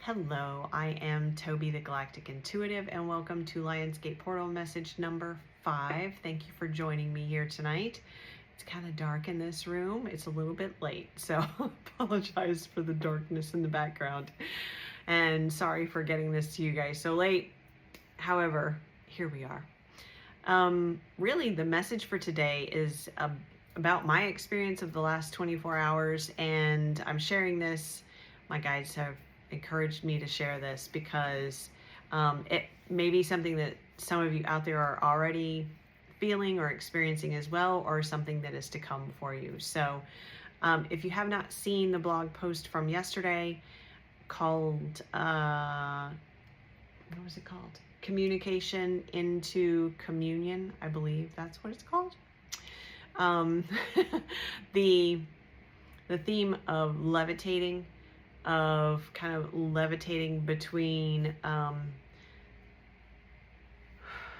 Hello, I am Toby the Galactic Intuitive, and welcome to Lionsgate Portal message number 5. Thank you for joining me here tonight. It's kind of dark in this room. It's a little bit late, so apologize for the darkness in the background. And sorry for getting this to you guys so late. However, here we are. Really, the message for today is about my experience of the last 24 hours, and I'm sharing this. My guides have encouraged me to share this because it may be something that some of you out there are already feeling or experiencing as well, or something that is to come for you. So if you have not seen the blog post from yesterday called, what was it called? Communication into Communion, I believe that's what it's called. The theme of levitating, of kind of levitating between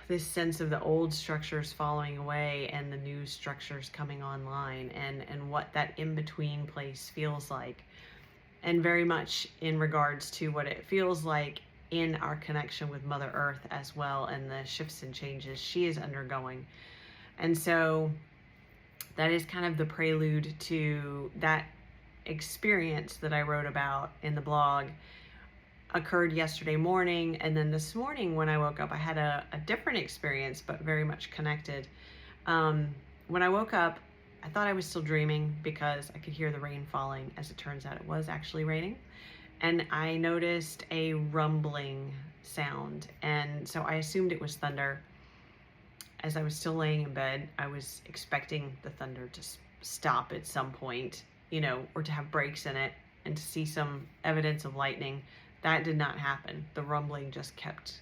this sense of the old structures falling away and the new structures coming online, and what that in-between place feels like, and very much in regards to what it feels like in our connection with Mother Earth as well, and the shifts and changes she is undergoing. And so that is kind of the prelude to that experience that I wrote about in the blog. Occurred yesterday morning, and then this morning when I woke up I had a different experience, but very much connected. When I woke up, I thought I was still dreaming because I could hear the rain falling. As it turns out, it was actually raining, and I noticed a rumbling sound, and so I assumed it was thunder. As I was still laying in bed, I was expecting the thunder to stop at some point, or to have breaks in it, and to see some evidence of lightning. That did not happen. The rumbling just kept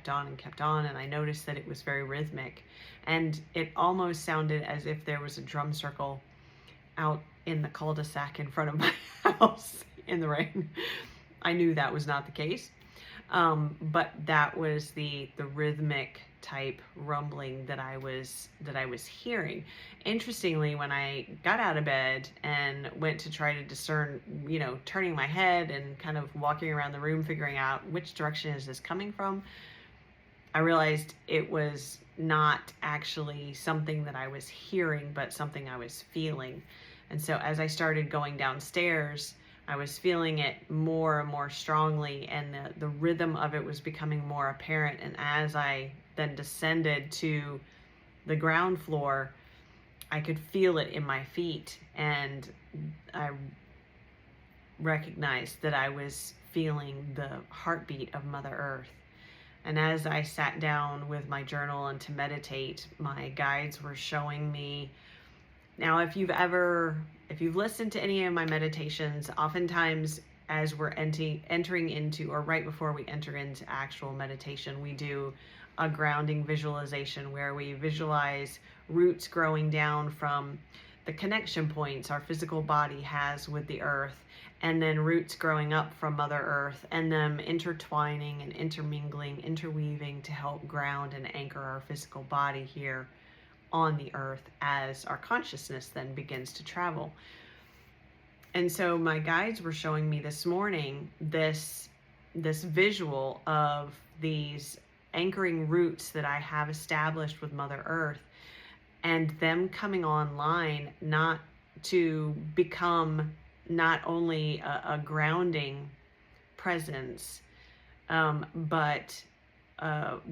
on and kept on, and I noticed that it was very rhythmic, and it almost sounded as if there was a drum circle out in the cul-de-sac in front of my house in the rain. I knew that was not the case, but that was the rhythmic type rumbling that I was hearing. Interestingly, when I got out of bed and went to try to discern, turning my head and kind of walking around the room figuring out which direction is this coming from, I realized it was not actually something that I was hearing, but something I was feeling. And so as I started going downstairs, I was feeling it more and more strongly, and the rhythm of it was becoming more apparent. And as I then descended to the ground floor, I could feel it in my feet, and I recognized that I was feeling the heartbeat of Mother Earth. And as I sat down with my journal and to meditate, my guides were showing me. Now, if you've listened to any of my meditations, oftentimes as we're entering into, or right before we enter into actual meditation, we do a grounding visualization where we visualize roots growing down from the connection points our physical body has with the earth, and then roots growing up from Mother Earth, and them intertwining and intermingling, interweaving to help ground and anchor our physical body here on the earth as our consciousness then begins to travel. And so my guides were showing me this morning this visual of these anchoring roots that I have established with Mother Earth, and them coming online not to become not only a grounding presence, but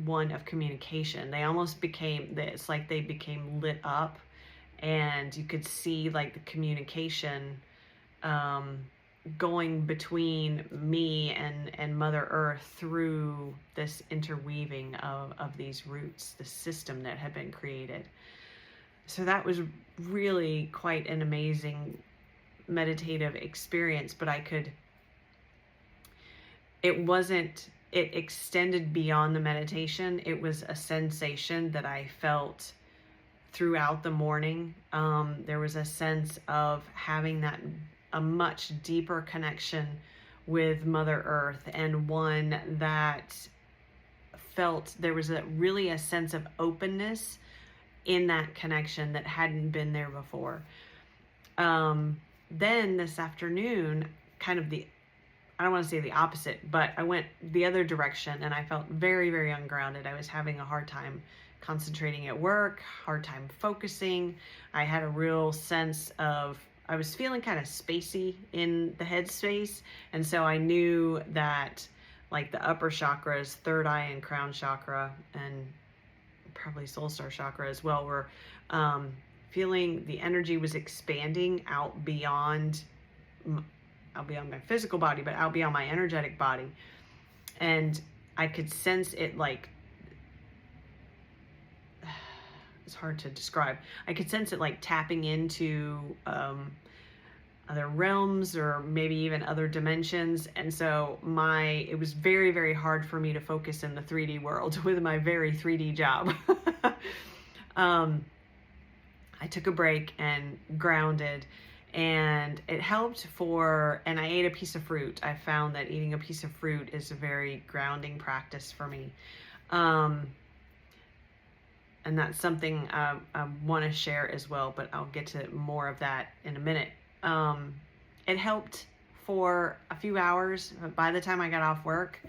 one of communication. They almost became, it's like they became lit up, and you could see like the communication going between me and Mother Earth through this interweaving of these roots, the system that had been created. So that was really quite an amazing meditative experience, but it extended beyond the meditation. It was a sensation that I felt throughout the morning. There was a sense of having a much deeper connection with Mother Earth, and one that felt there was really a sense of openness in that connection that hadn't been there before. Then this afternoon, kind of the I don't want to say the opposite, but I went the other direction and I felt very, very ungrounded. I was having a hard time concentrating at work, hard time focusing. I had a real sense of, I was feeling kind of spacey in the headspace. And so I knew that like the upper chakras, third eye and crown chakra, and probably soul star chakra as well, were feeling the energy was expanding out beyond my physical body, but out beyond my energetic body. And I could sense it, like, it's hard to describe. I could sense it like tapping into other realms or maybe even other dimensions. And so it was very, very hard for me to focus in the 3D world with my very 3D job. I took a break and grounded, and it helped and I ate a piece of fruit. I found that eating a piece of fruit is a very grounding practice for me. And that's something I want to share as well, but I'll get to more of that in a minute. It helped for a few hours. By the time I got off work,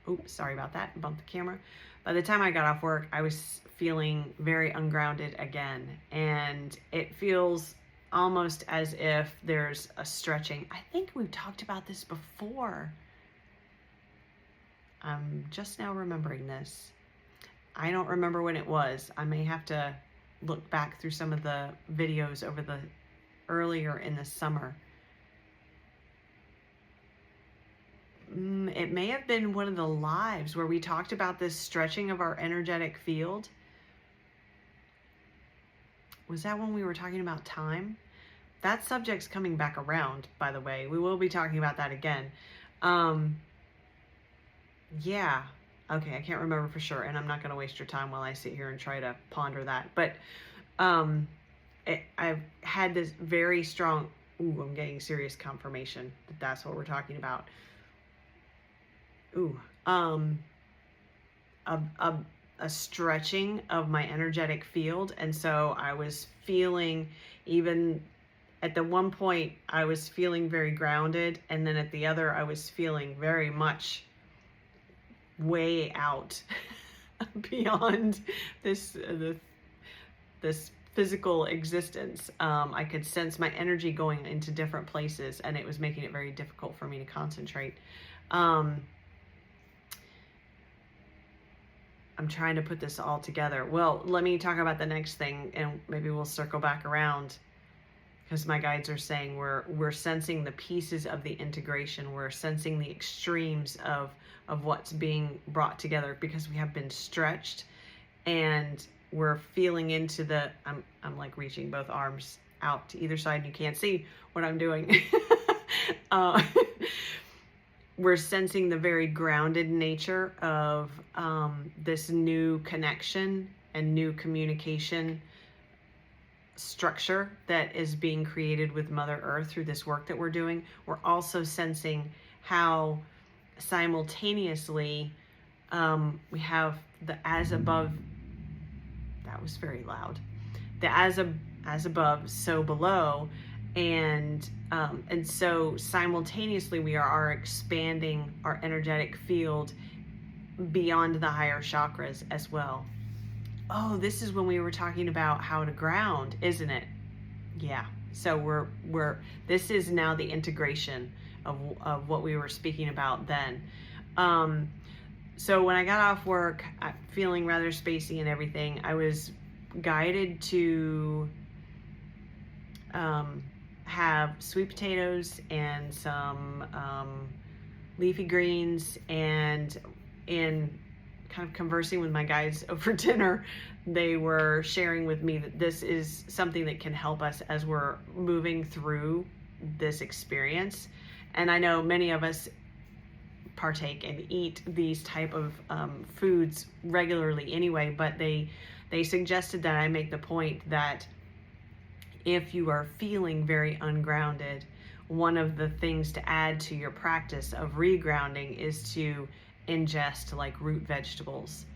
oops, sorry about that, bumped the camera. By the time I got off work, I was feeling very ungrounded again. And it feels almost as if there's a stretching. I think we've talked about this before. I'm just now remembering this. I don't remember when it was. I may have to look back through some of the videos earlier in the summer. It may have been one of the lives where we talked about this stretching of our energetic field. Was that when we were talking about time? That subject's coming back around, by the way. We will be talking about that again. Yeah. Okay, I can't remember for sure, and I'm not going to waste your time while I sit here and try to ponder that. But I've had this very strong, I'm getting serious confirmation that that's what we're talking about. A stretching of my energetic field. And so I was feeling, even at the one point, I was feeling very grounded. And then at the other, I was feeling very much way out beyond this physical existence. I could sense my energy going into different places, and it was making it very difficult for me to concentrate. I'm trying to put this all together. Well, let me talk about the next thing, and maybe we'll circle back around, because my guides are saying we're sensing the pieces of the integration. We're sensing the extremes of what's being brought together, because we have been stretched, and we're feeling into I'm like reaching both arms out to either side, and you can't see what I'm doing. We're sensing the very grounded nature of this new connection and new communication structure that is being created with Mother Earth through this work that we're doing. We're also sensing how simultaneously we have the as above. That was very loud. The as above, so below. And so simultaneously we are expanding our energetic field beyond the higher chakras as well. Oh, this is when we were talking about how to ground, isn't it? Yeah. So this is now the integration of what we were speaking about then. So when I got off work, feeling rather spacey and everything, I was guided to have sweet potatoes and some leafy greens, and in kind of conversing with my guides over dinner, they were sharing with me that this is something that can help us as we're moving through this experience. And I know many of us partake and eat these type of foods regularly anyway, but they suggested that I make the point that if you are feeling very ungrounded, one of the things to add to your practice of regrounding is to ingest like root vegetables.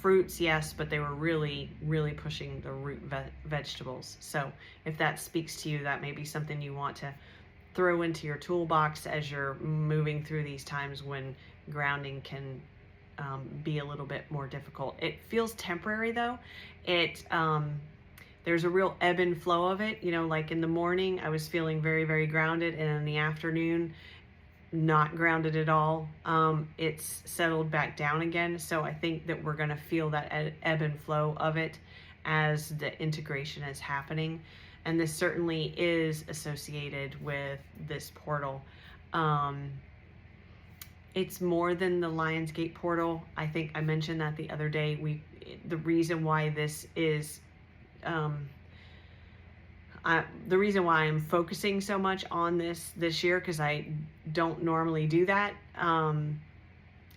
Fruits, yes, but they were really, really pushing the root vegetables. So if that speaks to you, that may be something you want to throw into your toolbox as you're moving through these times when grounding can be a little bit more difficult. It feels temporary though. There's a real ebb and flow of it. Like in the morning, I was feeling very, very grounded, and in the afternoon, not grounded at all. It's settled back down again. So I think that we're going to feel that ebb and flow of it as the integration is happening. And this certainly is associated with this portal. It's more than the Lionsgate portal. I think I mentioned that the other day. The reason why this is the reason why I'm focusing so much on this year, because I don't normally do that, and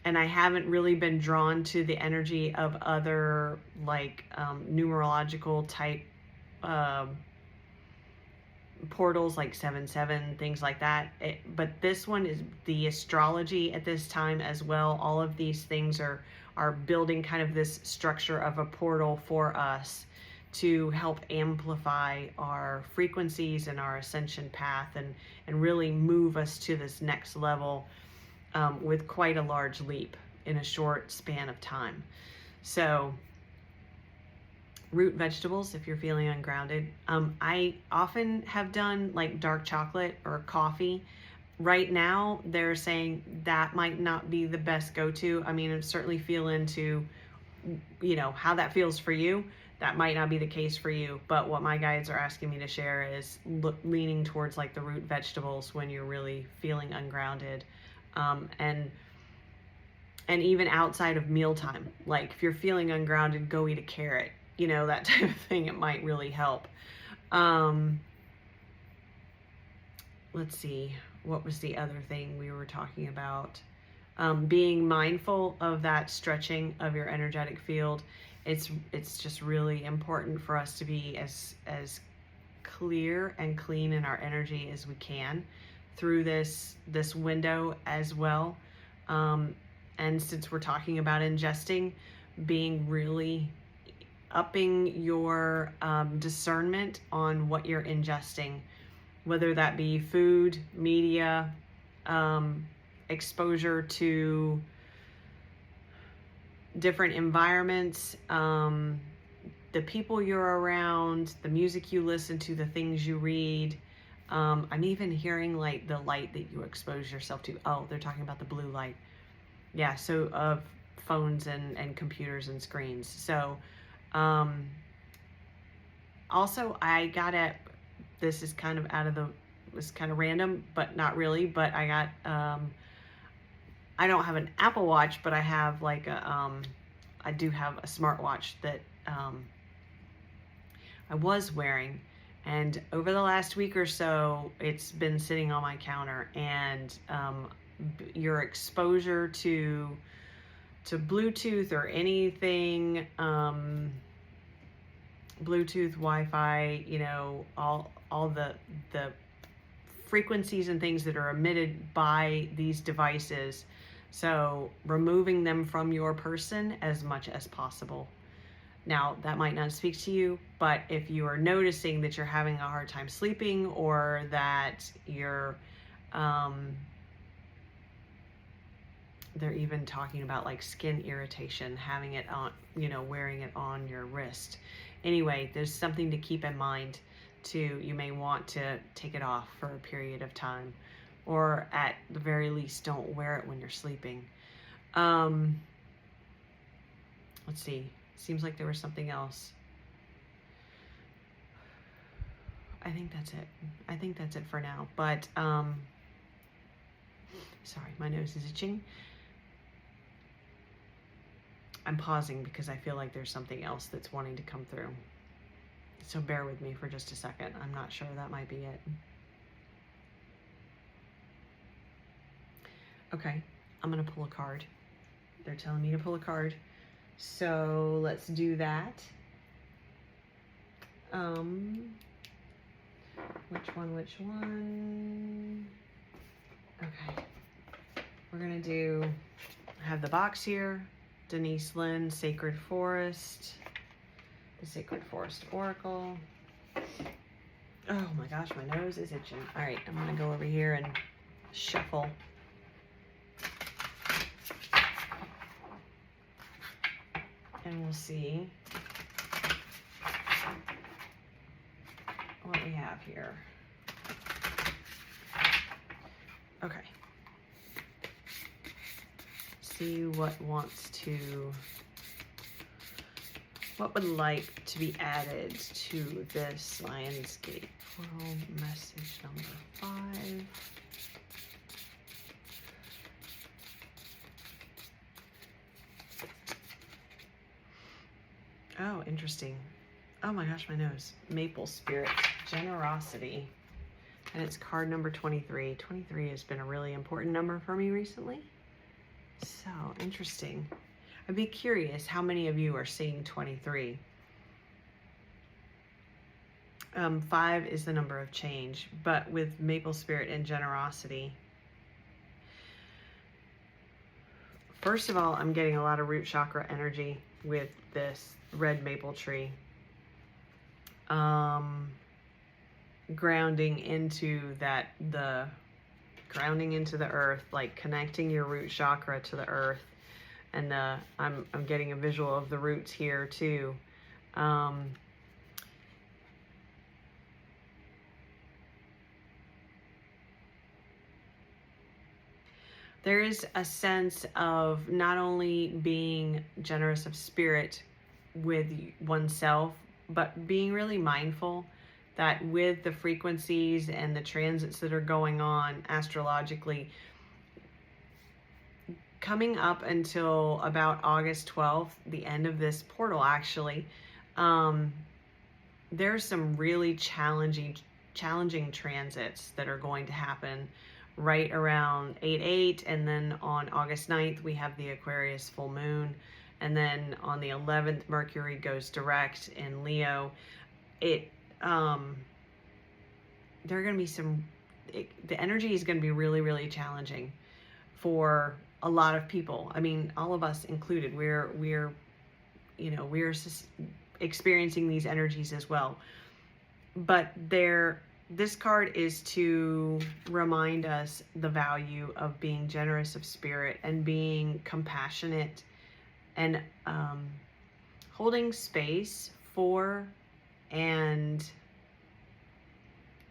I haven't really been drawn to the energy of other like numerological type portals like 7/7, things like that. But this one is the astrology at this time as well. All of these things are building kind of this structure of a portal for us to help amplify our frequencies and our ascension path, and really move us to this next level with quite a large leap in a short span of time. So root vegetables, if you're feeling ungrounded. I often have done like dark chocolate or coffee. Right now, they're saying that might not be the best go-to. I mean, I certainly feel into, how that feels for you. That might not be the case for you, but what my guides are asking me to share is leaning towards like the root vegetables when you're really feeling ungrounded. And even outside of mealtime, like if you're feeling ungrounded, go eat a carrot, that type of thing. It might really help. Let's see, what was the other thing we were talking about? Being mindful of that stretching of your energetic field. It's just really important for us to be as clear and clean in our energy as we can through this window as well. And since we're talking about ingesting, being really upping your discernment on what you're ingesting, whether that be food, media, exposure to different environments, the people you're around, the music you listen to, the things you read. I'm even hearing like the light that you expose yourself to. Oh, they're talking about the blue light. Yeah, so of phones and computers and screens. So also this is kind of it's kind of random, but not really, but I got, I don't have an Apple Watch, but I have like I do have a smartwatch that I was wearing, and over the last week or so, it's been sitting on my counter, and your exposure to Bluetooth or anything, Bluetooth, Wi-Fi, all the frequencies and things that are emitted by these devices. So removing them from your person as much as possible. Now, that might not speak to you, but if you are noticing that you're having a hard time sleeping, or that you're, they're even talking about like skin irritation, having it on, wearing it on your wrist. Anyway, there's something to keep in mind too. You may want to take it off for a period of time, or at the very least, don't wear it when you're sleeping. Let's see. Seems like there was something else. I think that's it. I think that's it for now. But, sorry, my nose is itching. I'm pausing because I feel like there's something else that's wanting to come through. So bear with me for just a second. I'm not sure, that might be it. Okay, I'm gonna pull a card. They're telling me to pull a card. So let's do that. Which one? Okay, we're gonna have the box here. Denise Lynn, Sacred Forest, the Sacred Forest Oracle. Oh my gosh, my nose is itching. All right, I'm gonna go over here and shuffle. And we'll see what we have here. Okay. See what would like to be added to this landscape. Portal message number 5. Oh, interesting. Oh my gosh, my nose. Maple Spirit, Generosity. And it's card number 23. 23 has been a really important number for me recently. So, interesting. I'd be curious how many of you are seeing 23. 5 is the number of change, but with Maple Spirit and Generosity, first of all, I'm getting a lot of root chakra energy with this red maple tree. Grounding into the earth, like connecting your root chakra to the earth. And I'm getting a visual of the roots here too. There is a sense of not only being generous of spirit with oneself, but being really mindful that with the frequencies and the transits that are going on astrologically, coming up until about August 12th, the end of this portal actually, there's some really challenging transits that are going to happen right around 8/8, and then on August 9th we have the Aquarius full moon, and then on the 11th Mercury goes direct in Leo. There are going to be the energy is going to be really, really challenging for a lot of people. I mean, all of us included. We're experiencing these energies as well. But this card is to remind us the value of being generous of spirit and being compassionate and holding space for and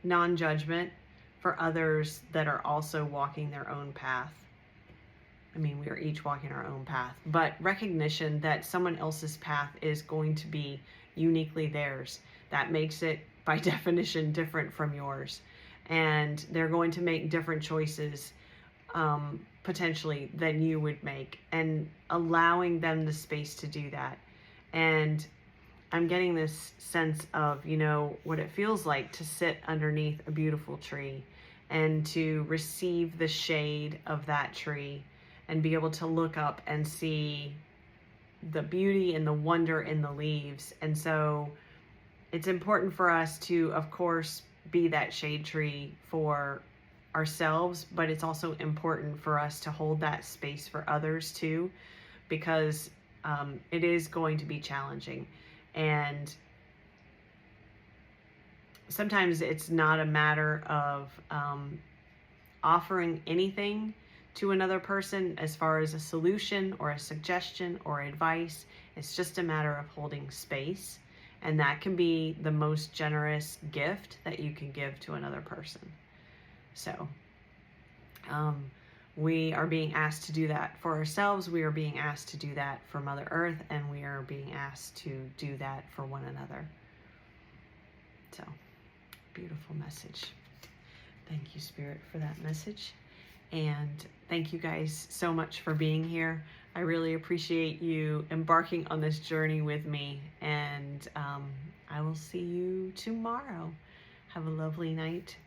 non-judgment for others that are also walking their own path. I mean, we are each walking our own path, but recognition that someone else's path is going to be uniquely theirs. That makes it, by definition, different from yours. And they're going to make different choices, potentially, than you would make, and allowing them the space to do that. And I'm getting this sense of, what it feels like to sit underneath a beautiful tree and to receive the shade of that tree and be able to look up and see the beauty and the wonder in the leaves. And so it's important for us to, of course, be that shade tree for ourselves, but it's also important for us to hold that space for others too, because it is going to be challenging. And sometimes it's not a matter of offering anything to another person as far as a solution or a suggestion or advice. It's just a matter of holding space. And that can be the most generous gift that you can give to another person. So we are being asked to do that for ourselves. We are being asked to do that for Mother Earth, and we are being asked to do that for one another. So, beautiful message. Thank you, Spirit, for that message. And thank you guys so much for being here. I really appreciate you embarking on this journey with me. And I will see you tomorrow. Have a lovely night.